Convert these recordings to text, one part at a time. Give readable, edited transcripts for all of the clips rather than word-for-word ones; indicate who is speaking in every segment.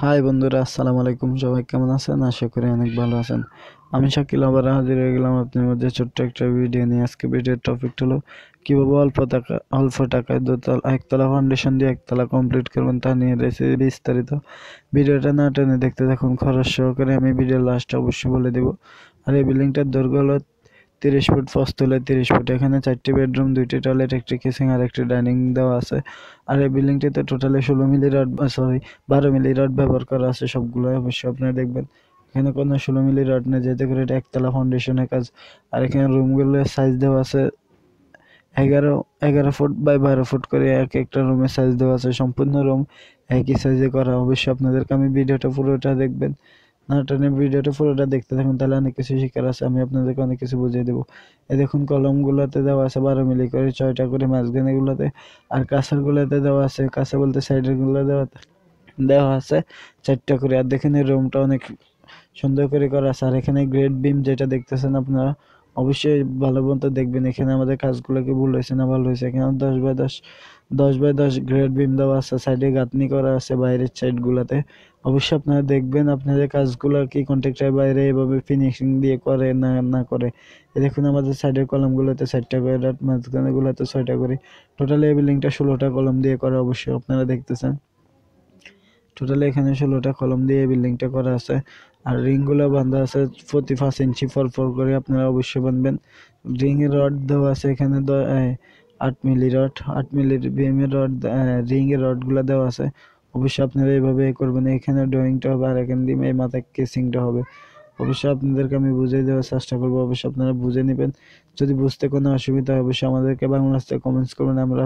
Speaker 1: High বন্ধুরা, আসসালামু আলাইকুম। সবাই কেমন আছেন? আশা করি অনেক ভালো আছেন। আমি শাকিল আবার হাজির হয়ে গেলাম আপনার মধ্যে ছোট্ট একটা ভিডিও নিয়ে। আজকে ভিডিওর টপিকটা হলো কীভাবে অল্প টাকায় একতলা ফাউন্ডেশন দিয়ে একতলা কমপ্লিট করবেন, তা নিয়ে রয়েছে বিস্তারিত। ভিডিওটা না টেনে দেখতে থাকুন খরচ সহকারে। আমি ভিডিওর লাস্টে অবশ্যই বলে দেবো। আর এই বিল্ডিংটার দৈর্ঘ্য হলো 30 ফুট, প্রস্থ হলো 30 ফুট। এখানে 4টি বেডরুম, 2টি টয়লেট, একটি কিচেন আর একটি ডাইনিং দেওয়া আছে। আর এই বিল্ডিংটিতে টোটালি 12 মিলি রড ব্যবহার করা আছে। সবগুলো অবশ্যই আপনারা দেখবেন। এখানে কোনো 16 মিলি রড নেই, যেতে করে এটা একতলা ফাউন্ডেশনের কাজ। আর এখানে রুমগুলোর সাইজ দেওয়া আছে 11 ফুট বাই 12 ফুট করে। এক একটা রুমের সাইজ দেওয়া আছে। সম্পূর্ণ রুম একই সাইজে করা। অবশ্যই আপনাদেরকে আমি ভিডিওটা পুরোটা দেখবেন, না টেনে ভিডিওটা পুরোটা দেখতে থাকুন, তাহলে অনেক কিছু শেখার আছে। আমি আপনাদেরকে অনেক কিছু বুঝিয়ে দেবো। এই দেখুন, কলমগুলোতে দেওয়া আছে 12 মিলি করে, 6টা করে মাঝখানেগুলোতে। আর কাঁচারগুলোতে দেওয়া আছে, কাঁচা বলতে সাইডের গুলো দেওয়া দেওয়া আছে 4টা করে। আর দেখেন এই রুমটা অনেক সুন্দর করে করা আছে। আর এখানে গ্রেড বিম যেটা দেখতেছেন আপনারা, অবশ্যই ভালো মতো দেখবেন। এখানে আমাদের কাজগুলো কি ভুল হয়েছে না ভালো হয়েছে। এখানে 10 বাই 10 গ্রেড বিম দেওয়া আছে। সাইডে গাঁথনি করা আছে বাইরের সাইডগুলোতে। অবশ্যই আপনারা দেখবেন আপনাদের কাজগুলো কি কন্ট্রাক্টর বাইরে এভাবে ফিনিশিং দিয়ে করে না না করে। দেখুন আমাদের সাইডের কলমগুলোতে 4টা করে, মাঝখানেগুলোতে 6টা করে। টোটালি এই বিল্ডিংটা 16টা কলম দিয়ে করা। অবশ্যই আপনারা দেখতেছেন টোটালি এখানে 16টা কলম দিয়ে এই বিল্ডিংটা করা আছে। আর রিংগুলো বাঁধা আছে প্রতি 5 ইঞ্চি পর করে। আপনারা অবশ্যই বাঁধবেন। রিংয়ের রড দেওয়া আছে এখানে 8 মিলি রড, 8 মিলির বিএমের রড, রিংয়ের রডগুলো দেওয়া আছে। অবশ্যই আপনারা এইভাবে করবেন। এখানে ড্রয়িংটা হবে আর এখানে দিয়ে এই মাথায় কেসিংটা হবে। অবশ্যই আপনাদেরকে আমি বুঝিয়ে দেওয়ার চেষ্টা করবো। অবশ্যই আপনারা বুঝে নেবেন। যদি বুঝতে কোনো অসুবিধা হয় অবশ্যই আমাদেরকে বাংলাতে কমেন্টস করবেন, আমরা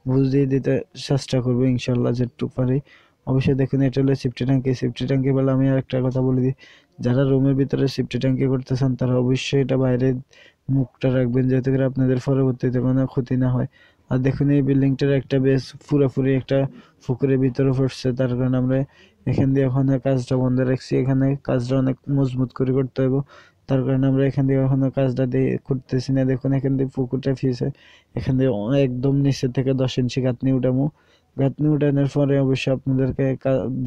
Speaker 1: বুঝিয়ে দিতে চেষ্টা করবো ইনশাল্লাহ যেটুকু পারি। অবশ্যই দেখুন, এটা হলো সেফটি ট্যাঙ্কি। সেফটি ট্যাঙ্কি বলে আমি আরেকটা কথা বলে দিই, যারা রুমের ভিতরে সেফটি ট্যাঙ্কি করতেছেন তারা অবশ্যই এটা বাইরে মুখটা রাখবেন, যাতে করে আপনাদের পরবর্তীতে কোনো ক্ষতি না হয়। আর দেখুন এই বিল্ডিংটার একটা বেস পুরোপুরি একটা পুকুরের ভিতরে পড়ছে, তার কারণে আমরা এখান দিয়ে ওখানে কাজটা বন্ধ রাখছি। এখানে কাজটা অনেক মজবুত করে করতে হবে, তার কারণে আমরা এখান দিয়ে এখনো কাজটা দিয়ে করতেছি না। দেখুন এখান দিয়ে পুকুরটা ফিসে, এখান দিয়ে একদম নিচে থেকে 10 ইঞ্চি গাঁথনি উঠামো। গাঁথনি উঠানোর পরে অবশ্যই আপনাদেরকে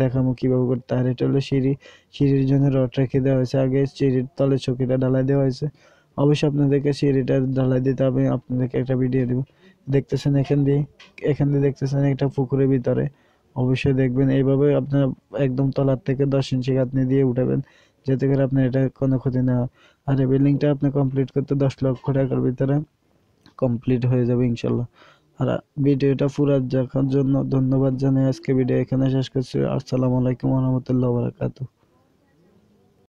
Speaker 1: দেখাবো কীভাবে করতে। আর এটা হলো সিঁড়ির জন্য রড রেখে দেওয়া হয়েছে। আগে সিঁড়ির তলে চকিটা ঢালাই দেওয়া হয়েছে। অবশ্যই আপনাদেরকে সিঁড়িটা ঢালাই দিতে হবে। আপনাদেরকে একটা ভিডিও দেবো। দেখতেছেন এখান দিয়ে দেখতেছেন একটা পুকুরের ভিতরে। অবশ্যই দেখবেন এইভাবে আপনার একদম তলার থেকে 10 ইঞ্চি গাঁথনি দিয়ে উঠাবেন, যাতে করে আপনার এটা কোনো ক্ষতি না হয়। আর এই বিল্ডিংটা আপনি কমপ্লিট করতে 10 লক্ষ টাকার ভিতরে কমপ্লিট হয়ে যাবে ইনশাল্লাহ। আর ভিডিওটা পুরো দেখার জন্য ধন্যবাদ জানাই। আজকে ভিডিও এখানে শেষ করছি। আসসালামু আলাইকুম ওয়া রাহমাতুল্লাহি ওয়া বারাকাতুহু।